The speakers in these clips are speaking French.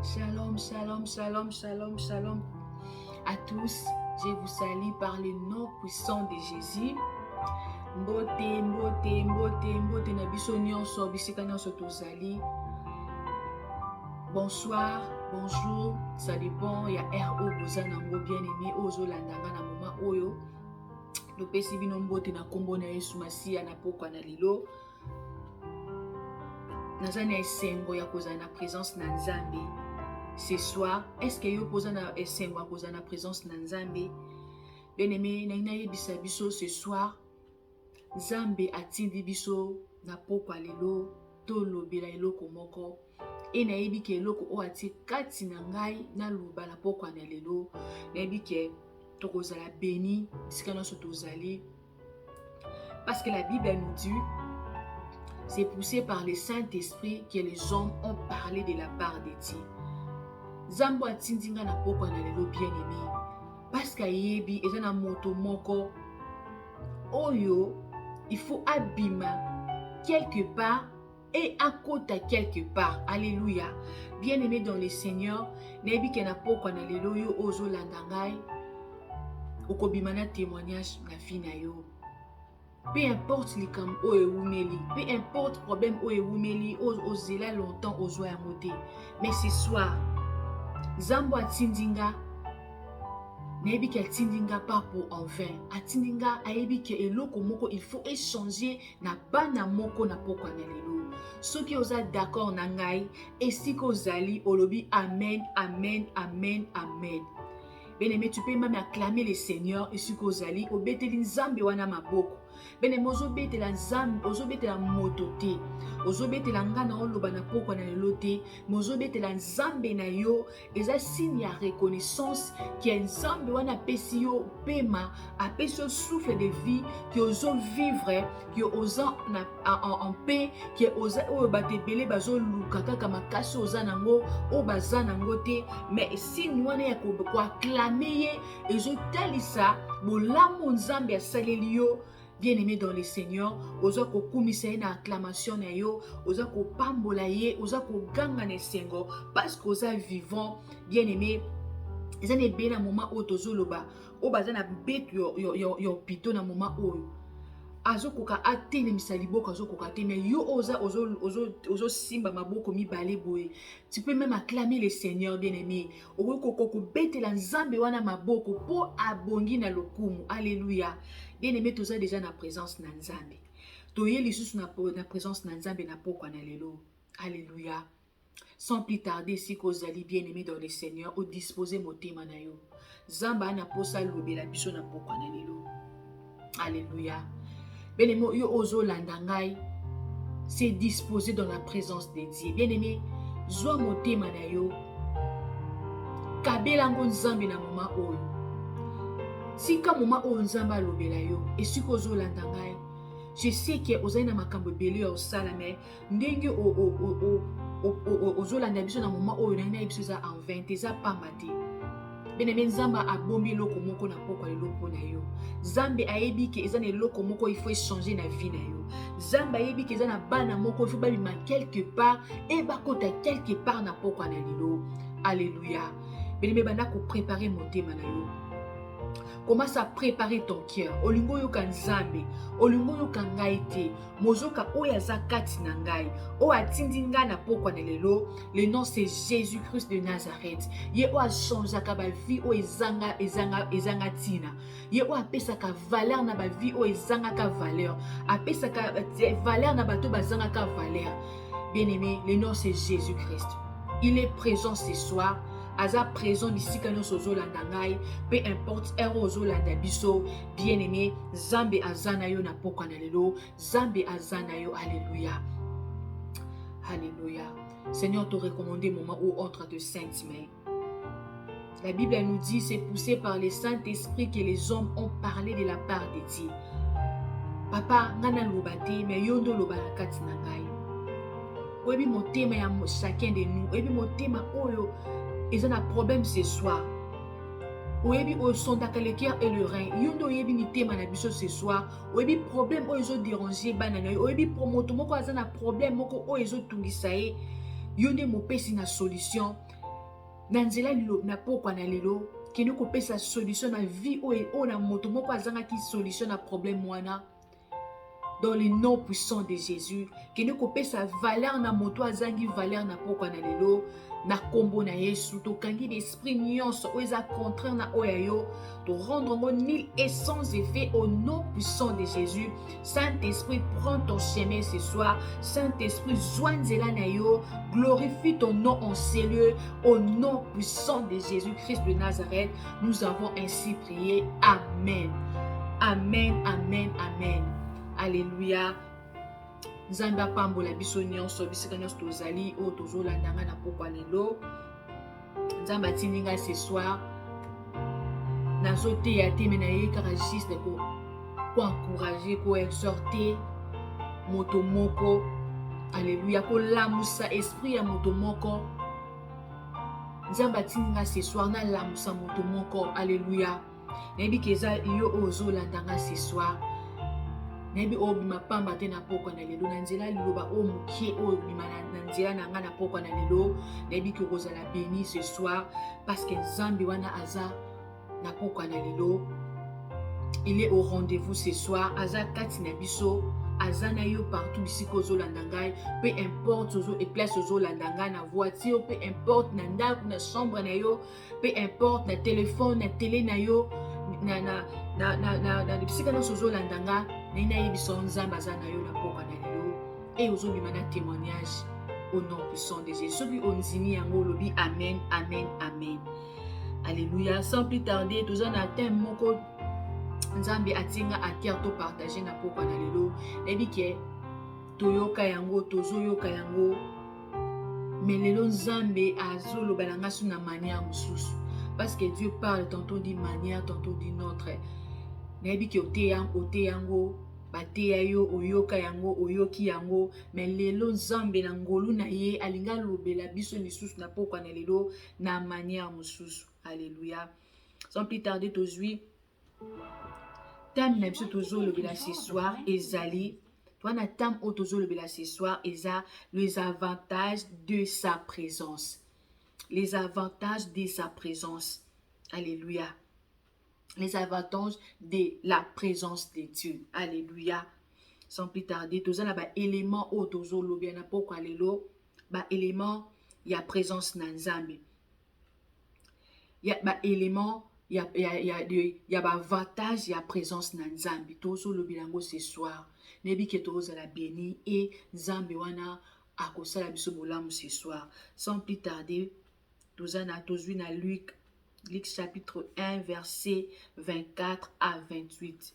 Shalom, shalom, shalom, shalom, shalom à tous. Je vous salue par le nom puissant de Jésus. Mbote, mbote, mbote, mbote na biso nyonso, bisika nyonso tozali. Bonsoir, bonjour, ça dépend. Il y a R.O. Bozanango bien-aimé, Ozo Landanga na moma oyo. Lopesi bino mbote na kombo na Yesu Masiya na pokwa na lilo. Nazana esengo ya kozala na présence na Nzambe. Ce soir, est-ce que yo posa na esengo ya kozala na présence na Nzambe? Bien-aimé, na yebisa biso ce soir, Nzambe atindi biso na pokwa lelo, tolobela eloko moko. E na yebi ke eloko o ati kati na ngai na loba na pokwa na lelo, na yebi ke tokozala béni, sika nyonso tozali. Parce que la Bible nous dit, c'est poussé par le Saint-Esprit que les hommes ont parlé de la part de Dieu. Zambo atindinga na pokwa na lelo bien-aimé. Parce que yebi ezana moto moko oyo, il faut abima quelque part et à côté quelque part. Alléluia. Bien-aimé dans le Seigneur, nebi ke na pokwa na lelo yo ozo landangai, okobima na témoignage na vie na yo. Peu importe les cam oewumeli, peu importe problème oewumeli, ozela longtemps ozo ya moté. Mais ce soir, Zambo atindinga, nebi ke atindinga pas pour en vain. Atindinga ayebi ke eloko moko il faut échanger na bana moko na pokwa na lelo. Ceux qui osa d'accord na ngai, esiko ozali olobi amen, amen, amen, amen. Bien-aimé, tu peux même acclamer le Seigneur et esiko ozali obeteli Nzambe wana maboko. Bien-aimé, ozobetela Nzambe, ozobetela moto te, ozobetela ngana oloba na pokwa na lelo te, ozobetela Nzambe na yo, eza signe ya reconnaissance ki Nzambe wana apesi yo pema, apesi yo souffle de vie, ki ozo vivre, ki oza en paix, ki oza oyo batebele bazo luka kaka makasi oza nango, o baza nango te, mais signe wana ya ko acclamer ye, ezotalisa bolamu Nzambe asaleli yo. Bien-aimé dans le Seigneur, oza ko kumisa na acclamation na yo, oza ko pambola ye, oza ko ganga na sengo, parce que oza vivant. Bien-aimé, ezane be na moment o tozoloba, o bazana betu yo pito na moment oyo. Azokoka atene misaliboko azokoka te, mais yo ozo simba maboko mibale boye. Tu peux même acclamer le Seigneur, bien-aimé. Okoko betela Nzambe wana maboko po abongi na lokumu. Alléluia. Bien-aimé, toza déjà na présence na Nzambe. Toye lisusu na présence na Nzambe na pokwa na lelo. Alléluia. Sans plus tarder, si kozali bien-aimé dans le Seigneur, o disposer motema na yo. Zamba na posa lobela biso na pokwa na lelo. Alléluia. Bien-aimé, yo ozo landangai, c'est disposé dans la présence de Dieu. Bien-aimé, zwa motema na yo, kabela ngo Nzambe na moma oyo. Sika moma oyo Nzambe alobela yo, esika ozo landangai, je sais que ozali na makambo ebele ya osala, mais ndenge ozo landa biso na moma oyo na biso za en 20 eza pamba te. Bien-aimé, Nzambe abombi loko moko na pokwa lelo mpona yo. Nzambe ayebi ke eza na eloko moko il faut échanger na vie na yo. Nzambe ayebi ke eza na bana moko il faut babima quelque part et bakota quelque part na pokwa na lelo. Alléluia. Bien-aimé, banda ko préparer motema na yo. Commence à préparer ton cœur. Olingo yoka Nzambe, olingo yoka ngai te, mozoka oya za kati na ngai, o atindi nga na pokwa na lelo. Le nom c'est Jésus-Christ de Nazareth. Ye o a changé ka ba vie o ezanga tina. Ye o apesa ka valeur na ba vie o ezanga ka valeur. Apesa ka valeur na bato bazanga ka valeur. Bien-aimé, le nom c'est Jésus-Christ. Il est présent ce soir. Aza présent bisika nyonso ozolanda ngai, peu importe ero ozolanda biso. Bien-aimé, Zambe azana yo na pokwa na lelo, Zambe azana yo. Alléluia. Alléluia. Seigneur, te recommander moment où entre de saintes mains. La Bible nous dit, c'est poussé par le Saint-Esprit que les hommes ont parlé de la part de Dieu. Papa, ngana lobate, mais yondo lobala kati na ngai. Oyebi motema ya chacun de nous, oyebi motema oyo ils ont un problème ce soir. Oyebi o sondaka le cœur et le rein. Yondo oyebi ni tema na biso ce soir. Oyebi problème o ezo déranger banana. Oyebi promoto moko azana problème moko o ezo tungisa ye. Yonde mopesi na solution. na nzela na pokwa na lelo kende kopesa solution na vie oyo na moto moko azangaki solution na problème wana. Dans le nom puissant de Jésus, kende kopesa valeur na moto azangi valeur na pokwa na lelo na kombo na Yesu. Tokangi l'esprit nyonso oyo eza contraire na oyo yo, to rendre ngo nul et sans effet au nom puissant de Jésus. Saint-Esprit, prends ton chemin ce soir. Saint-Esprit, joins nzela na yo, glorifie ton nom en ces lieux au nom puissant de Jésus-Christ de Nazareth. Nous avons ainsi prié. Amen. Amen, amen, amen. Alléluia. Nzambe apambola biso nyonso bisika nyonso tozali oyo tozolandanga na pokwa lelo. Nzambe atindi ngai ce soir nazoteya te me naye kaka juste koencourager, koexhorter moto moko. Alléluia. Kolamusa esprit ya moto moko. Nzambe atindi ngai ce soir nalamusa moto moko. Alléluia. Nayebi keza yo oyo ozolandanga ce soir. Nayebi oyo bima pamba te na pokwa na lelo na nzela liloba oyo mokie oyo bima na nzela na nga na pokwa na lelo. Nayebi ke kozala béni ce soir parce que Nzambe wana aza na pokwa na lelo. Il est au rendez-vous ce soir. Aza kati na biso, aza na yo partout bisika ozolanda ngai. Peu importe ozo et place ozolanda ngai na voiture, peu importe na ndako na chambre na yo, peu importe na téléphone na télé na yo, na bisika nyonso ozolanda ngai. Nina yebiso Nzambe aza na yo na pokwa na lelo et ozobima na témoignage au nom puissant de Jésus. Soki onzini yango lobi amen, amen, amen. Alléluia. Sans plus tarder, toza na thème moko Nzambe atinga a cœur to partager na pokwa na lelo. Nebi ke toyoka yango, tozoyoka yango. Mais lelo Nzambe azoloba na ngasu na manière mosusu. Parce que Dieu parle tantôt d'une manière, tantôt d'une autre. Nayebi ki ote yango bateya yo oyoka yango oyoki yango, mais lelo Nzambe na ngolu na ye alinga lobela biso lisusu na pokwa na lelo na manière mosusu. Alléluia. Sans plus tarder tozwi thème na biso tozolobela ce soir ezali toana thème o tozolobela ce soir eza les avantages de sa présence. Les avantages de sa présence. Alléluia. Les avantages de la présence de Dieu. Alléluia. Sans plus tarder, tous les éléments au tozo lobia na pokwa lelo, ba élément ya présence na Nzambe. Ya ba élément ya ba avantage ya présence na Nzambe. Tozo lobia ngo ce soir. Nebi ke tozo la béni et Nzambe wana akosala biso bolamu ce soir. Sans plus tarder, tozana tozwi na Luc chapitre 1, verset 24 à 28.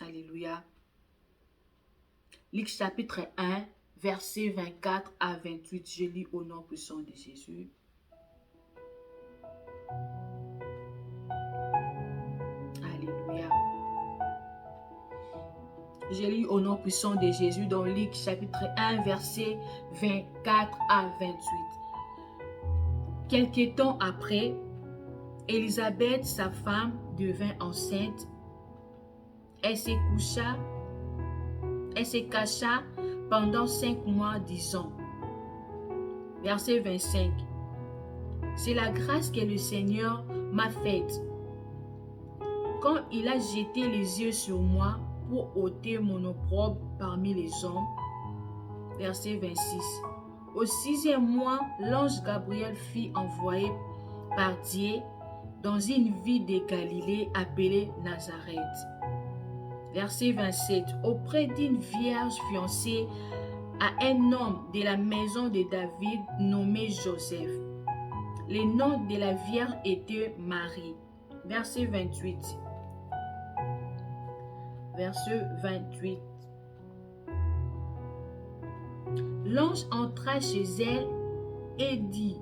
Alléluia. Luc chapitre 1, verset 24 à 28. Je lis au nom puissant de Jésus. Alléluia. Je lis au nom puissant de Jésus dans Luc chapitre 1, verset 24 à 28. Quelque temps après, Élisabeth, sa femme, devint enceinte. Elle se cacha pendant 5 mois, disant. Verset 25. C'est la grâce que le Seigneur m'a faite. Quand il a jeté les yeux sur moi pour ôter mon opprobre parmi les hommes. Verset 26. Au 6e mois, l'ange Gabriel fut envoyé par Dieu dans une ville de Galilée appelée Nazareth. Verset 27. Auprès d'une vierge fiancée à un homme de la maison de David nommé Joseph. Le nom de la vierge était Marie. Verset 28. Verset 28. L'ange entra chez elle et dit,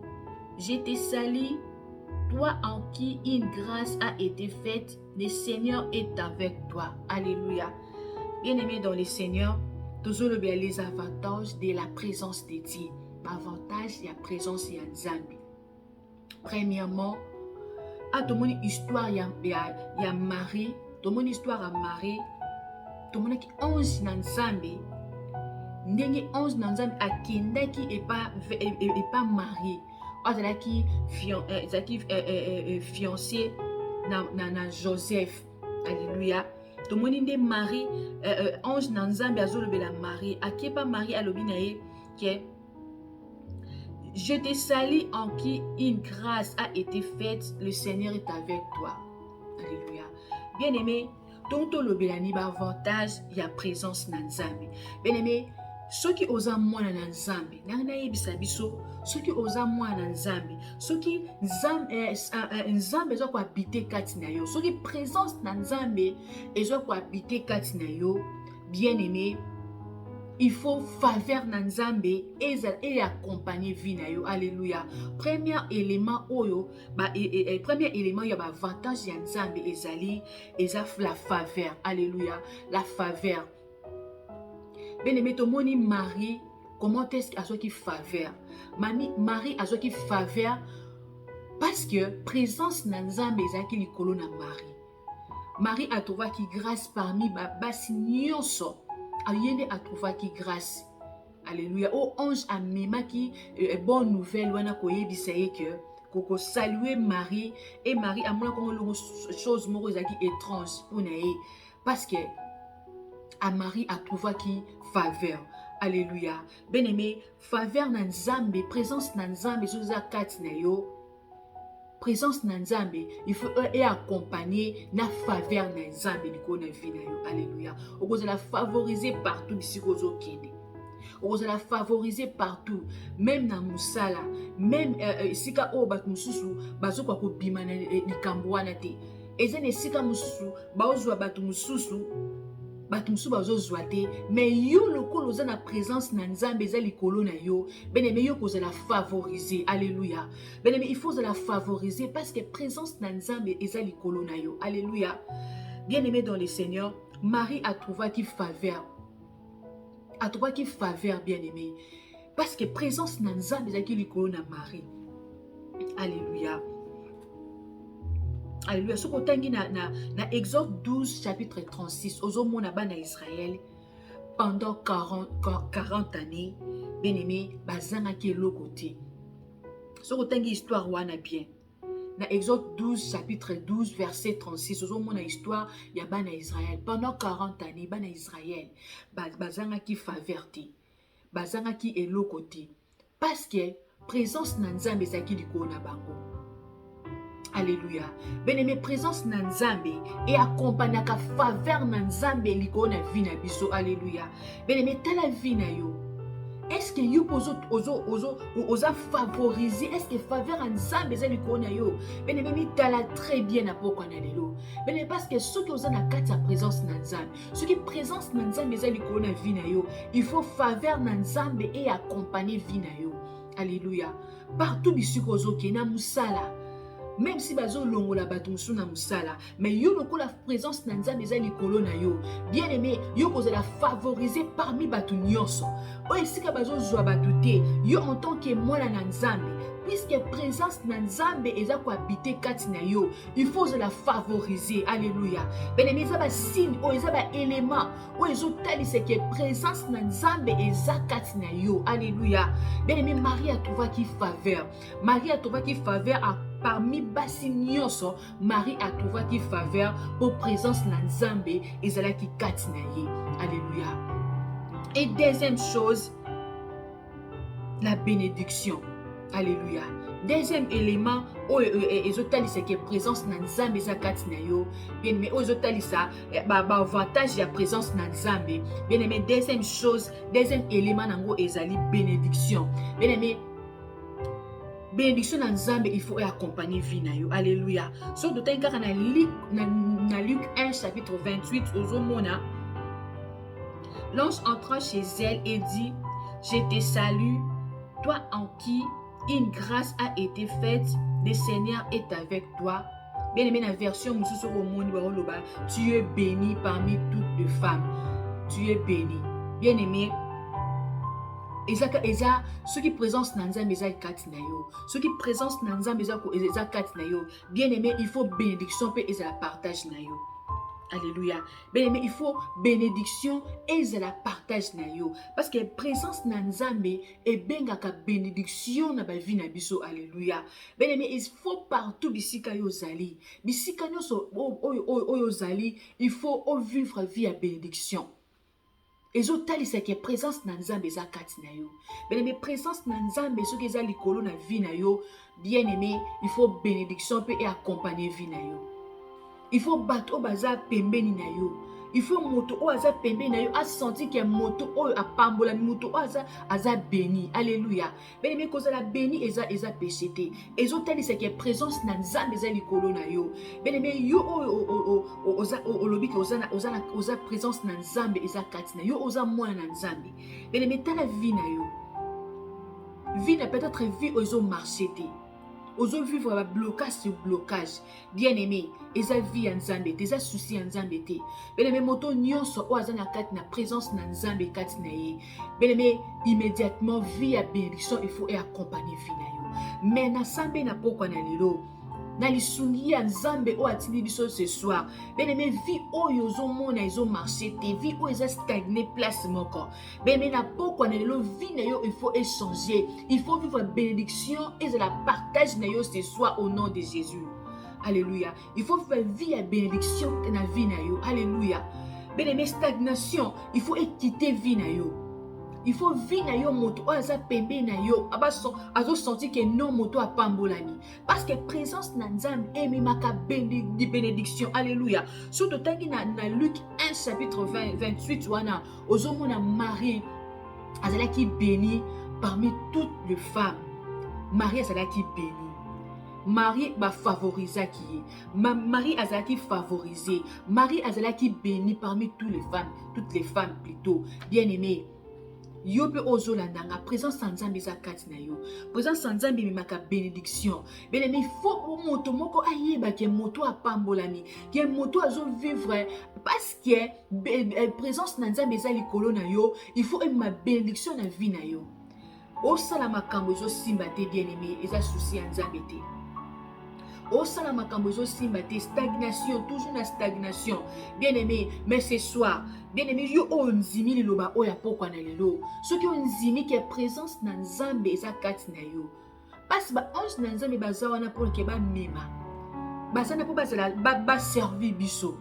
je te salue, toi en qui une grâce a été faite, le Seigneur est avec toi. Alléluia. Bien-aimés dans le Seigneur, toujours les avantages de la présence de Dieu. L'avantage de la présence de Nzambe. Premièrement, à tout mon histoire, il y a Marie, tout mon histoire à Marie, tout mon qui ange dans Nzambe, ndenge ange dans Nzambe akendaki et pas marié. azalaki fiancé na Joseph. Alléluia. Tomoni nde Marie ange na Nzambe azolobela Marie akepa Marie alobi na ye que je te salue en qui une grâce a été faite, le Seigneur est avec toi. Alléluia. Bien-aimé, tonto lobelani ba avantage ya présence na Nzambe. Bien-aimé, soki oza mwana na Nzambe, na yebisa biso, soki oza mwana na Nzambe, soki Nzambe ezo ko habiter kati na yo, soki présence na Nzambe ezo ko habiter kati na yo, bien-aimé, il faut faveur na Nzambe et accompagner vie na yo. Alléluia. Premier élément oyo, premier élément ya ba avantage ya Nzambe ezali la faveur. Alléluia. La faveur. Bien-aimé, tomoni Marie, comment est-ce qu'elle a qui faveur? Marie a qui faveur parce que présence na Nzambe ezaki likolo na Marie. Marie a trouvé qui grâce parmi basi nyonso. Ayende a trouvé qui grâce. Alléluia. Oh ange a mima qui bonne nouvelle wana koyebisa ye que koko saluer Marie et Marie a mona comme chose moko ezaki étrange pour na ye parce que à Marie a trouvé qui faveur. Alléluia. Bien-aimé, faveur na Nzambe, présence na Nzambe zoza kati na yo. Présence na Nzambe, il faut accompagner na faveur na Nzambe liko na vie na yo. Alléluia. Okoza la favoriser partout bisiko zo kende. Okoza la favoriser partout, même na musala, même sika o bat mususu bazo kwa ko bima na likambo wana te. Ezene sika mususu baozwa batu mususu bazozwa te, mais yo lokolo oza na présence na Nzambe eza likolo na yo, bien-aimé yo koza la favoriser. Alléluia. Bien-aimé, il faut la favoriser parce que présence na Nzambe eza likolo na yo. Alléluia. Bien-aimé dans le Seigneur, Marie a trouvé qui faveur. A trouvé qui faveur, bien-aimé, parce que présence na Nzambe eza likolo na Marie. Alléluia. Alléluia. Ce qu'on tangi na Exode 12 chapitre 36, ozomona bana Israël pendant 40 années, bien-aimé, bazanga ki lokote. Ce qu'on tangi histoire wana bien. Na Exode 12 chapitre 12 verset 36, ozomona histoire ya bana Israël pendant 40 années, bana Israël bazanga ki faverté, bazanga ki elokote parce que présence na Nzambe ezaki likolo na bango. Alléluia. Bien-aimé, présence na Nzambe et accompagner ka faveur na Nzambe liko na vie na biso. Alléluia. Bien-aimé, tala vie na yo. Est-ce que you oza favoriser? Est-ce que faveur na Nzambe za liko na yo? Bien-aimé, mi tala très bien na poko na lelo. Bien-aimé, parce que ceux qui oza na kati ya présence na Nzambe, ceux qui présence na Nzambe za liko na vie na yo, il faut faveur na Nzambe et accompagner vie na yo. Alléluia. Partout bisiko ozoke na musala. Même si bazo longola batumsu na musala, mais yo loko la présence na Nzambe eza likolo na yo. Bien aimé, yo koza la favoriser parmi batu nyonso. O esika bazo zwa batute, yo en tant que mwana na Nzambe, puisque présence na Nzambe eza ko habiter kati na yo, il faut la favoriser. Alléluia. Ben aimé, eza ba signe, o eza ba élément, o ezo tali c'est que présence na Nzambe eza kati na yo. Alléluia. Ben aimé, Marie a trouvé qui faveur. Marie a trouvé qui faveur à parmi basi nyonso, Marie a trouvé qui faveur pour présence na Nzambe ezala ki kati na ye. Alléluia. Et deuxième chose, la bénédiction. Alléluia. Deuxième élément, ezotali c'est que présence na Nzambe eza kati na yo. Bien aimé, ezotali ça ba avantage ya présence na Nzambe. Bien aimé, deuxième chose, deuxième élément nango ezali bénédiction. Bien aimé, bénédiction na Nzambe, il faut accompagner vie na yo. Alléluia. So de tengaka na Luc 1 chapitre 28 ozomona, l'ange entra chez elle et dit: je te salue, toi en qui une grâce a été faite, le Seigneur est avec toi. Bien aimé, la version mususu romoni baroloba, tu es béni parmi toutes les femmes. Tu es béni. Bien aimé, eza ceux qui présence na Nzambe eza kati na yo, ceux qui présence na Nzambe eza kati na yo. Bien aimé, il faut bénédiction pe eza partage na yo. Alléluia. Bien-aimé, il faut bénédiction et la partage na yo. Parce que présence na nzambe et bengaka bénédiction na ba vie na biso. Alléluia. Bien-aimé, il faut partout bisika yo zali. Bisika nyonso oyo zali, il faut vivre vie à bénédiction. Ezotalisa ke présence na nzambe eza kati na yo. Bien-aimé, présence na nzambe soki eza likolo na vie na yo, bien-aimé, il faut bénédiction pe et accompagner vie na yo. Il faut bato baza pembeni na yo. Il faut moto o aza pembeni na yo a senti que moto o apambola moto o aza béni. Alléluia. Ben mais cause la béni eza péché te. Ezo tali c'est que présence na nzambe eza likolo na yo. Ben mais yo o lobi que oza présence na nzambe eza kati na yo oza mwana na nzambe. Ben mais tala vie na yo. Vie na peut-être vie ozo marcher te. Ozo vivre un blocage sur blocage. Bien aimé, eza vie en nzambe, eza souci en nzambe te. Bien aimé, moto nyonso o aza na kati na présence na nzambe kati na ye. Bien aimé, immédiatement vie à bénédiction, il faut accompagner vie na yo. Mais na sambe na pokwa na lelo. Na lisungi ya nzambe o atindi biso ce soir. Bien aimé, vie oyo zo mona ezo marcher te, vie o eza stagner place moko. Bien aimé, na pokwa na lelo vie na yo il faut échanger. Il faut vivre bénédiction et la partage na yo ce soir au nom de Jésus. Alléluia. Il faut faire vie à bénédiction na vie na yo. Alléluia. Bien aimé, stagnation, il faut quitter vie na yo. Il faut vivre na yo moto aza pembe na yo azo senti que non moto apambolami parce que présence na nzambe emimaka bénédiction. Alléluia. Surtout tangi na Luc 1 chapitre 28 wana ozomona Marie azalaki bénie parmi toutes les femmes. Marie azalaki bénie. Marie va favoriser qui Marie azalaki favorisée. Marie azalaki bénie parmi toutes les femmes plutôt. Bien-aimées. Yo pe ozolanda nga présence nzambe eza kati na yo. Présence nzambe mimaka bénédiction. Bien aimé, il faut moto moko ayeba ke moto apambolami, ke moto azo vivre parce que présence nzambe eza likolo na yo, il faut ma bénédiction na vie na yo. Osala makambo ezo simba te bien aimé, eza souci nzambe te. Osala makambo ezo simba te, stagnation, toujours na stagnation. Bien aimé, mais ce soir bien aimé, yo onzimi liloba oya pokwa na lelo. Soki onzimi ke présence na nzambe eza kati na yo. Parce ba ange na nzambe baza wana pour ke ba mema. Bazana po bazala ba servir biso.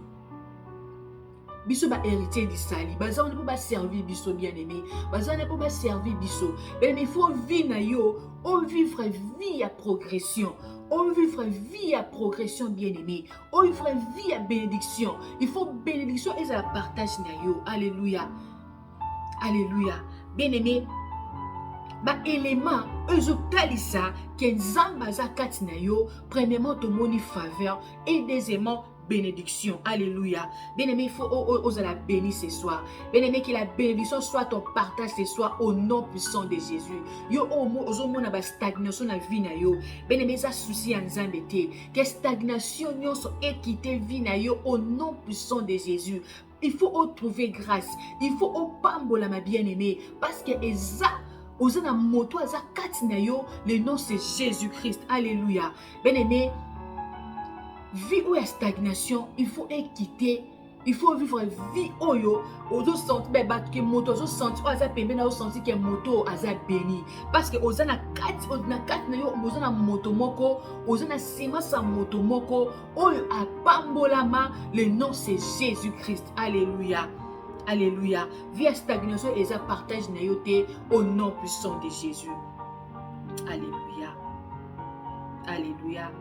Biso ba héritier d'Isali. Bazana po ba servir biso bien aimé. Bazana po ba servir biso. Bien aimé, il faut vivre na yo, on vivre vie à progression. On vivre vie à progression bien-aimé. On vivre vie à bénédiction. Il faut bénédiction et la partage na yo. Alléluia. Alléluia. Bien-aimé. Ba élément ezotalisa que nzamba za kati na yo. Premièrement, te moni faveur et deuxièmement bénédiction. Alléluia. Bien-aimé, il faut oser la bénir ce soir. Bien-aimé, que la bénédiction soit ton partage ce soir au nom puissant de Jésus. Yo ozo na ba stagnation na vie na yo. Bien-aimé, ça souci en nzambe te. Que stagnation nyonso équité vie na yo au nom puissant de Jésus. Il faut trouver grâce. Il faut pambola ma bien-aimé parce que eza ozana moto aza kati na yo, le nom c'est Jésus-Christ. Alléluia. Bien-aimé, vie ou la stagnation, il faut quitter. Il faut vivre vie oyo. Ozo senti que moto ozo senti oza pembe na ozo senti que moto aza béni parce que oza na kati na yo oza na moto moko oza na sima sa moto moko oyo apambolama. Le nom c'est Jésus-Christ. Alléluia. Alléluia. Vie à stagnation et ça partage na yo te au nom puissant de Jésus. Alléluia. Alléluia.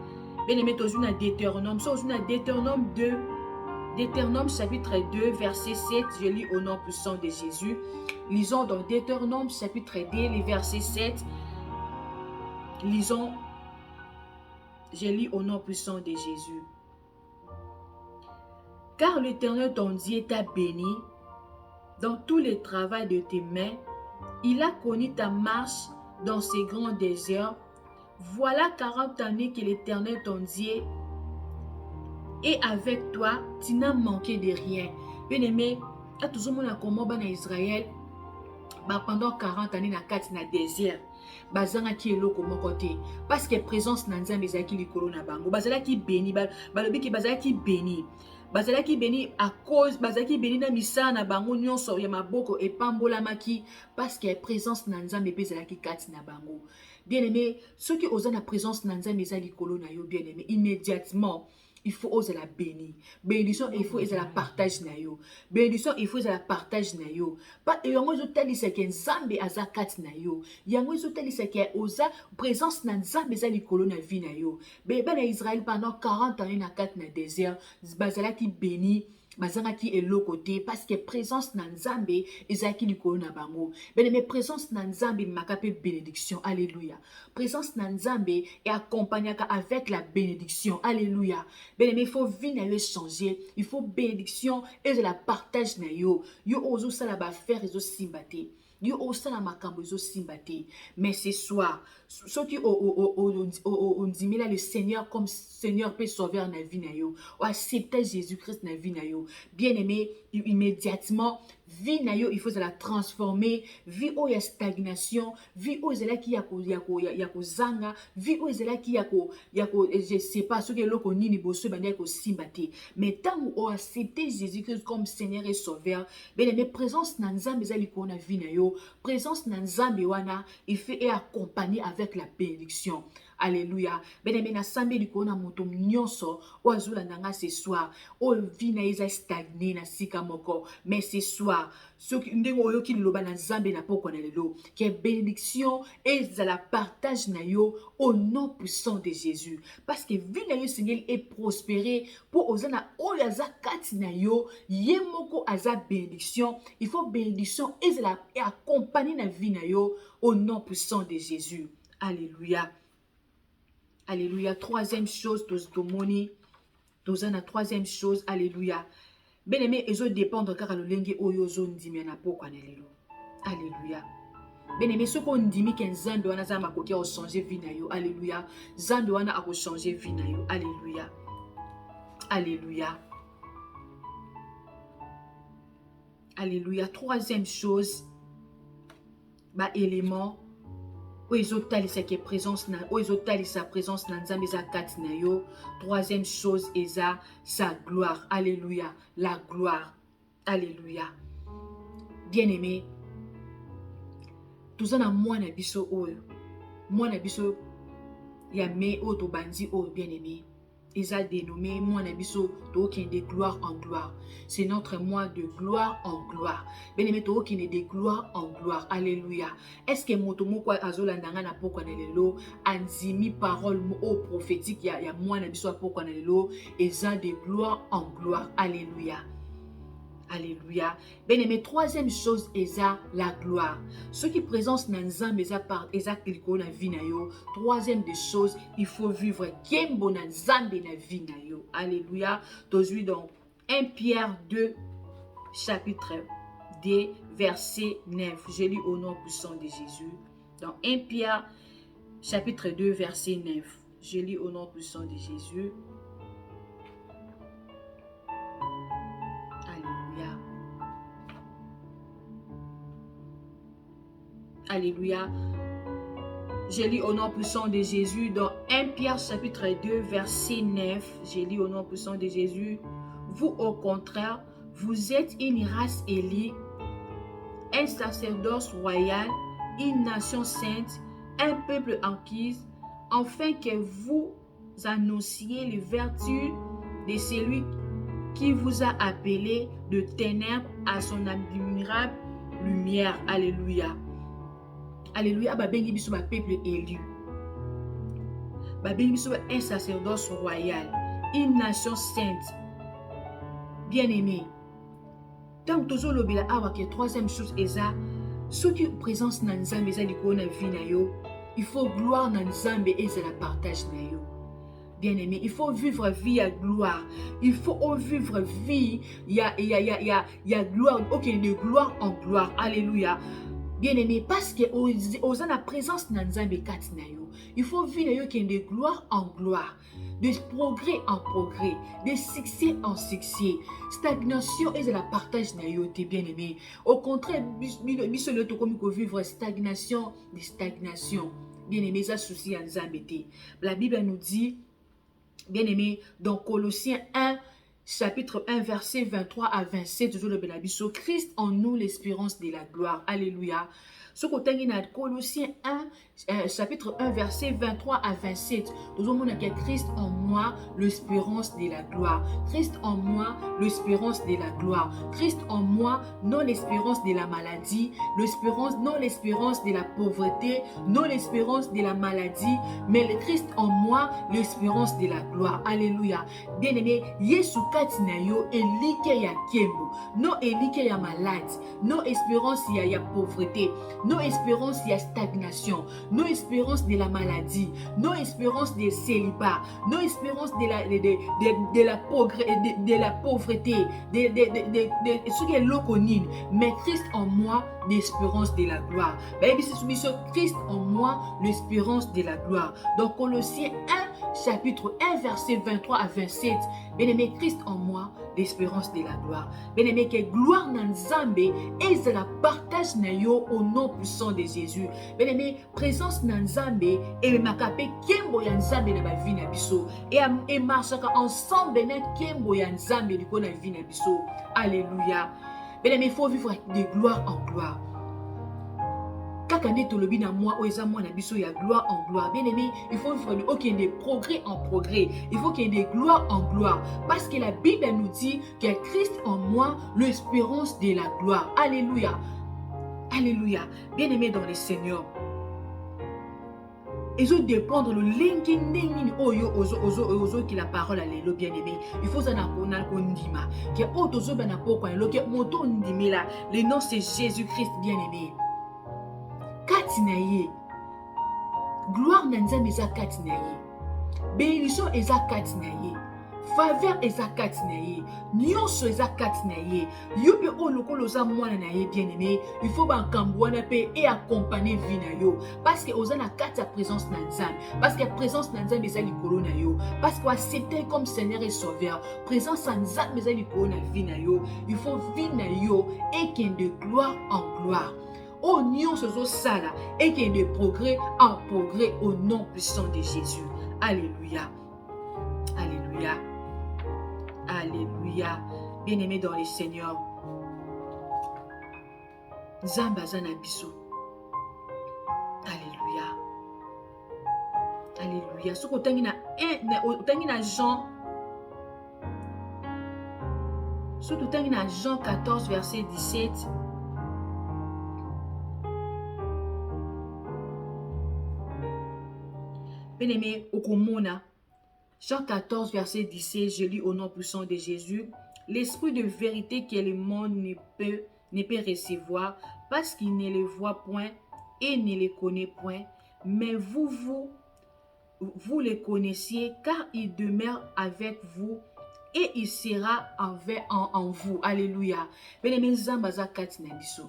Bien-aimé, tu as Deutéronome. So, on a Deutéronome 2. Deutéronome chapitre 2, verset 7. Je lis au nom puissant de Jésus. Lisons dans Deutéronome chapitre 2, les versets 7. Lisons. Je lis au nom puissant de Jésus. Car l'Éternel ton Dieu t'a béni dans tous les travaux de tes mains. Il a connu ta marche dans ces grands déserts. Voilà 40 années que l'Éternel ton Dieu est avec toi, tu n'as manqué de rien. Bien aimé, à tout le monde comment en Israël, pendant 40 années na kati na désert, bazanga ki eloko moko te parce que présence na nzambe ezalaki likolo na bango, bazalaki béni, balobi ki bazalaki béni. bazalaki béni à cause bazalaki béni na misala na bango nyonso ya maboko epambolamaki parce que présence na Nzambe pe ezalaki kati na bango. Bien-aimé, ceux qui osent la présence na Nzambe eza likolo na yo, bien-aimé, immédiatement il faut oser la bénir. Bénédiction, il faut oser la partage na yo. Bénédiction, il faut oser la partage na yo. Pas yango ezotali seke Nzambe aza kati na yo. Yango ezotali seke oza présence na Nzambe eza likolo na vie na yo. Beba na Israël pendant 40 ans na kati na désert, bazalaki béni. Bazangaki eloko te parce que présence na Nzambe ezaki likolo na bango. Bien-aimé, présence na Nzambe makape bénédiction. Alléluia. Présence na Nzambe et accompagnaka avec la bénédiction. Alléluia. Bien-aimé, il faut vivre na changer. Il faut bénédiction et de la partage na yo. Yo ozo sala ba faire ezo simbate. Yo osala makambo ezo simbate. Mais ce soir, ceux qui ont dit le Seigneur comme Seigneur peut sauver na vie na yo, ou accepter Jésus-Christ na vie na yo, bien aimé, immédiatement vie na yo il faut la transformer. Vie où il y a stagnation, vie où il y a zanga, vie où il y a je sais pas ce que l'on ni bosso bande ko simbate. Mais tant où accepter Jésus-Christ comme Seigneur et Sauveur, bien aimé, présence na Nzambe ezali ko na vie na yo, présence na Nzambe wana il fait et accompagner avec la bénédiction. Alléluia. Bien-aimé, na sambe likolo na moto nyonso o azula nanga ce soir. O vie na eza stagné na sika moko. Mais ce soir, ceux qui ndenge oyoki liloba na Nzambe na poko na lelo, que bénédiction et la partage na yo au nom puissant de Jésus. Parce que vie na yo Seigneur est prospéré pour ozana oyo aza kati na yo, ye moko aza bénédiction. Il faut bénédiction et la accompagner na vie na yo au nom puissant de Jésus. Alléluia. Alléluia. Troisième chose, la troisième chose, alléluia. Bien aimé, ils ont dépendre car le lengue oyo zone dimi na poko anelelo. Alléluia. Bien aimé, ce qu'on dit que Nzambe wana za makoki a changer vie na yo. Alléluia. Nzambe wana a changer vie na yo. Alléluia. Alléluia. Alléluia. Troisième chose, élément oizotalisa ke présence na oizotalisa présence na Nzambe za kati na yo. Troisième chose eza sa gloire. Alléluia. La gloire. Alléluia. Bien-aimé, tozana mwana biso oyo. Mwana biso ya me oyo tobandi oyo bien-aimé. Eza dénommé mwana biso de gloire en gloire. C'est notre mois de gloire en gloire. Bien-aimé, de gloire en gloire. Alléluia. Est-ce que motomoko azolandanga na poko na lelo anzimi parole o prophétique ya mwana biso poko na lelo eza de gloire en gloire. Alléluia. Alléluia. Bien-aimé, troisième chose eza la gloire. Ceux qui présentent dans Nzambe eza kliko na vie na yo. Troisième des choses, il faut vivre kembo na Nzambe na vie na yo. Alléluia. Tozui donc 1 Pierre 2 chapitre 2 verset 9. Je lis au nom puissant de Jésus. Dans 1 Pierre chapitre 2 verset 9. Je lis au nom puissant de Jésus. Alléluia. Je lis au nom puissant de Jésus dans 1 Pierre chapitre 2 verset 9. Je lis au nom puissant de Jésus. Vous au contraire, vous êtes une race élue, un sacerdoce royal, une nation sainte, un peuple acquis, afin que vous annonciez les vertus de celui qui vous a appelé de ténèbres à son admirable lumière. Alléluia. Alléluia. Babengi biso ba peuple élu. Babengi biso un sacerdoce royal, une nation sainte. Bien-aimé. Tant que tozo lobela awa que troisième chose eza ceux qui présence na Nzambe eza likolo na vie na yo, il faut gloire na Nzambe et la partage na yo. Bien-aimé, il faut vivre vie à gloire. Il faut vivre vie, il y a gloire, ok, de gloire en gloire. Alléluia. Bien-aimé, parce que aux la présence na Nzambe kati na yo, il faut vivre de gloire en gloire, de progrès en progrès, de succès en succès. Stagnation et la partage na yo, t'es bien-aimé. Au contraire, biso le to comme vivre stagnation, de stagnation. Bien-aimé, ça souci à Nzambe. La Bible nous dit, bien-aimé, dans Colossiens 1, chapitre 1, verset 23 à 27, toujours le Benabiso, Christ en nous, l'espérance de la gloire. Alléluia. Ce côté il y a Colossiens 1, chapitre 1, verset 23 à 27. Nous avons dit Christ en moi, l'espérance de la gloire. Christ en moi, l'espérance de la gloire. Christ en moi, non l'espérance de la maladie, non l'espérance de la pauvreté, non l'espérance de la maladie, mais le Christ en moi, l'espérance de la gloire. Alléluia. Bien-aimé, Yesu katinayo elike ya kembo, non elike ya malade, non espérance ya pauvreté, non espérance ya stagnation, non espérance de la maladie, non espérance de célibat, non espérance de la pauvreté, de ce qui est loconine, mais Christ en moi, l'espérance de la gloire. Christ en moi, l'espérance de la gloire. Donc Colossiens 1, chapitre 1, verset 23 à 27. Bien-aimé, Christ en moi, l'espérance de la gloire. Bien-aimé, que gloire dans Nzambe et la partage na yo au nom puissant de Jésus. Bien-aimé, présence dans Nzambe et makape kembo ya Nzambe na ba vie na biso et marchaka ensemble na kembo ya Nzambe liko na vie na biso. Alléluia. Bien-aimé, il faut vivre de gloire en gloire. Kaka nde tolobi na moi oza mwana biso ya gloire en gloire. Bien aimé, il faut vivre de progrès en progrès. Il faut qu'il y ait de gloire en gloire. Parce que la Bible nous dit que Christ en moi, l'espérance de la gloire. Alléluia. Alléluia. Bien aimé dans le Seigneur. Ils ont dépendre le linking oyo ozo qui la parole alléluia bien aimé. Il faut ça na kondima. Que ozo bana poko lo ke moto ndimela. Le nom c'est Jésus-Christ bien aimé. Katinaye. Gloire na Nzambe eza katinaye. Bénédiction eza katinaye. Faveur eza katinaye. Nyonso eza katinaye. Yo pe o lokolo za mwana na ye bien aimé. Il faut ba kambwana pe et accompagner vie na yo parce que oza na kati ya présence na Nzambe. Parce que présence na Nzambe eza likolo na yo. Parce que accepter comme Seigneur et Sauveur. Présence na Nzambe eza likolo na vie na yo. Il faut vie na yo et qu'il de gloire en gloire. Oh, nyonso zo sala et qu'il y ait de progrès en progrès au nom puissant de Jésus. Alléluia. Alléluia. Alléluia. Bien-aimé dans le Seigneur. Nzambe aza na biso. Alléluia. Alléluia. Ce qu'on tangi na Jean. Ce qu'on tangi na Jean 14 verset 17. Bien-aimé, Okomona, Jean 14, verset 17, je lis au nom puissant de Jésus, l'esprit de vérité que le monde ne peut recevoir parce qu'il ne le voit point et ne le connaît point, mais vous le connaissiez car il demeure avec vous et il sera en vous. Alléluia. Bien-aimé, Zambaza Katina Biso.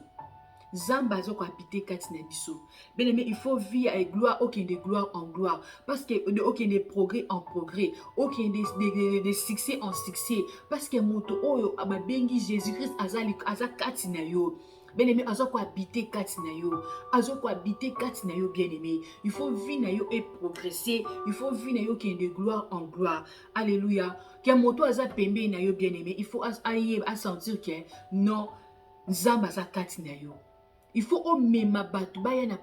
Zamba zo ko habiter kati na biso. Bien aimé, il faut vivre avec gloire, aucun de gloire en gloire, parce que aucun de progrès en progrès, aucun de succès en succès, parce que moto oyo ababengi Jésus-Christ aza kati na yo. Bien aimé, azo ko habiter kati na yo, azo ko habiter kati na yo bien aimé. Il faut vivre na yo et progresser, il faut vivre na yo aucun de gloire en gloire. Alléluia. Que moto aza pembe na yo bien aimé, il faut à sentir que non, Zamba za kati na yo. Il faut omema batu baya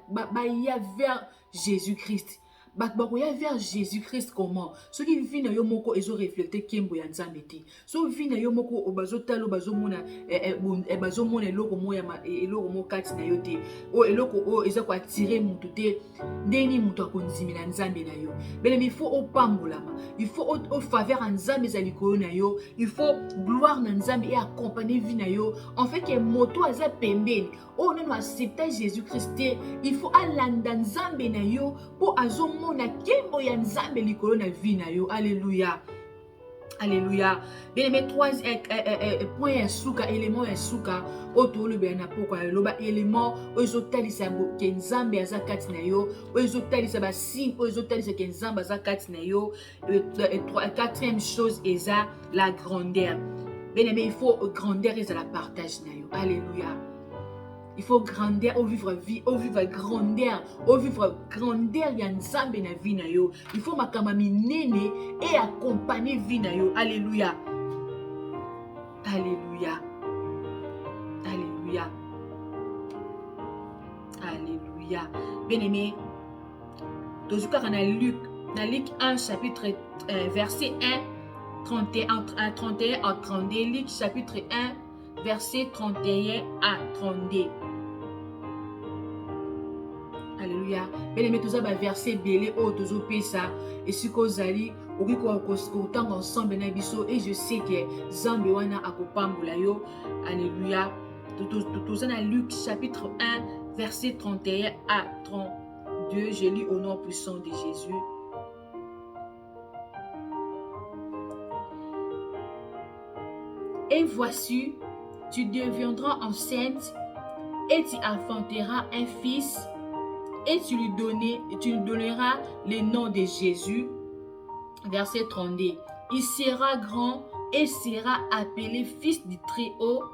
vers Jésus-Christ. Bakoya vers Jésus-Christ comment? Ce qui vient na yo moko ezo refléter kembo ya Nzambe te. So vient na yo moko obazo talo bazo mona eloko moya eloko mo kati na yo te. O eloko o eza ko attirer mutu te. Ndeni mutu akonzimela Nzambe na yo. Bele il faut opambolama. Il faut au faveur en Nzambe za likolo na yo. Il faut gloire na Nzambe et accompagner vie na yo. En fait que moto aza pembeni. Oh non accepter Jésus-Christ te. Il faut alanda Nzambe na yo pour azo na kembo ya Nzambe likolo na vie na yo. Alléluia. Alléluia. Bien aimé, trois point ya suka, élément ya suka, oto le bena poko ya loba élément ozo talisa ke Nzambe aza kati na yo, ozo talisa ba signe, ozo talisa ke Nzambe aza kati na yo. Quatrième chose eza la grandeur. Bien aimé, il faut grandeur et la partage na yo. Alléluia. Il faut grandeur, au vivre vie, au vivre grandeur, ya Nzambe na vie na yo. Il faut makama minene et accompagner vie na yo. Alléluia. Alléluia. Alléluia. Alléluia. Bien-aimé, dans Luc 1, chapitre 1, verset 1, 31 à 32. Luc chapitre 1, verset 31 à 32. Alléluia. Bien-aimé, tout ça va verser belé au tozo pesa et si kozali oki ko autant ensemble na biso et je sais que Zambe wana akopambola yo. Alléluia. Tout ça dans Luc chapitre 1 verset 31 à 32. Je lis au nom puissant de Jésus. Et voici, tu deviendras enceinte et tu enfanteras un fils. Et tu lui donneras le nom de Jésus. Verset 32. Il sera grand et sera appelé fils du Très-Haut.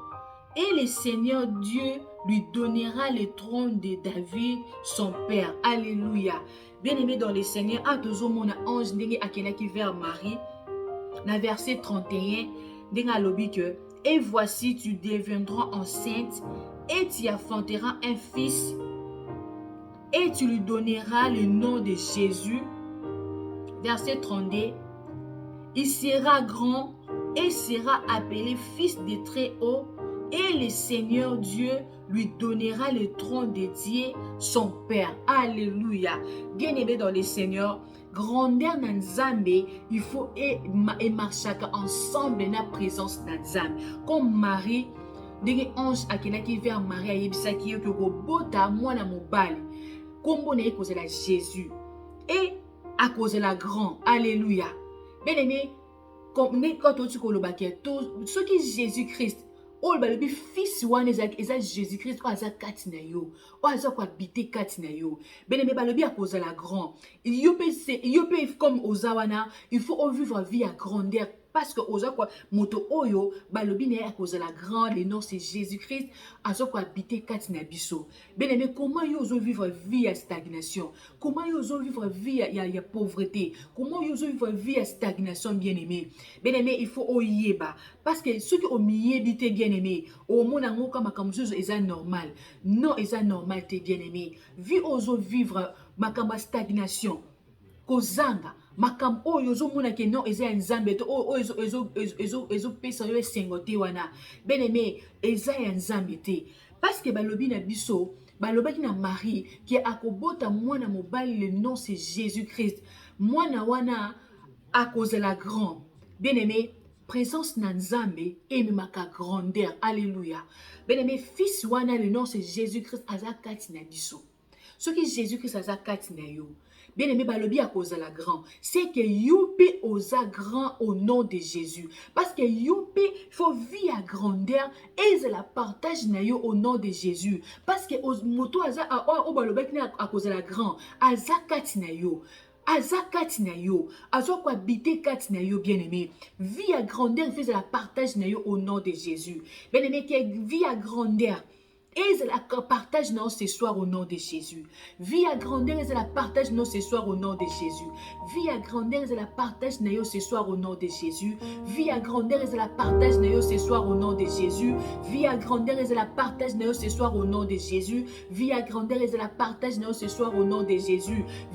Et le Seigneur Dieu lui donnera le trône de David, son père. Alléluia. Bien-aimé dans le Seigneur, à tous mon ange n'est qui vers Marie. Dans verset 31, denga lobi que et voici tu deviendras enceinte et tu enfanteras un fils. Et tu lui donneras le nom de Jésus. Verset 32. Il sera grand et sera appelé fils du Très-Haut. Et le Seigneur Dieu lui donnera le trône de Dieu, son Père. Alléluia. Bien-aimé dans le Seigneur, grandeur dans Nzambe, il faut marcher ensemble dans la présence de Nzambe. Comme Marie, des anges qui vers Marie a yebisaki yo ko bota mwana mobali. Kombo na cause la Jésus et à cause la grand. Alléluia. Bien aimé, comme quand tu kolobaki ce qui Jésus-Christ oh balobi fils wana eza Jésus-Christ o aza kati na yo o aza ko habiter kati na yo. Bien aimé balobi à cause la grand. Yo peut comme ozawana, il faut vivre vie à grandeur. Parce que aux quoi moto oyo balobi na à cause la grande le nom c'est Jésus-Christ azo ko habiter kati na biso. Bien aimé, comment yo ozo vivre vie à stagnation? Comment yo ozo vivre vie à pauvreté? Comment yo ozo vivre vie à stagnation bien aimé? Bien aimé, il faut oyeba parce que ceux qui ont miébité bien aimé au monde en comme makamzuzo eza normal. Non, eza normal te bien aimé. Vie ozo vivre makamba stagnation. Kozanga makam oyo zo mona ke non eza nzambe to o ezo pesa yo esengote wana. Ben aimé, eza ya nzambe te parce que balobi na biso balobaki na Marie qui akobota mwana mobali le nom c'est Jésus-Christ. Mwana wana à cause de la grand. Bien aimé, présence na nzambe et maka grandeur. Alléluia. Ben aimé, fils wana le nom c'est Jésus-Christ azakati na biso. Ce qui Jésus-Christ azakati na yo. Bien aimé, balobi à cause de la grand. C'est que youpi osa grand au nom de Jésus. Parce que youpi faut vivre à grandeur et c'est la partage na yo au nom de Jésus. Parce que moto aza o balobi à cause de la grand. Aza kati na yo. Aza kati na yo. Azo ko habiter kati na yo bien aimé. Vie à grandeur fait la partage na yo au nom de Jésus. Bien aimé, que vie à grandeur. Et c'est la partage non ce soir au nom de Jésus. Vie à grandeur et c'est la partage non ce soir au nom de Jésus. Vie à grandeur et c'est la partage non ce soir au nom de Jésus. Vie à grandeur et c'est la partage non ce soir au nom de Jésus. Vie à grandeur et c'est la partage non ce soir au nom de Jésus. Vie à grandeur et c'est la partage non ce soir au nom de Jésus.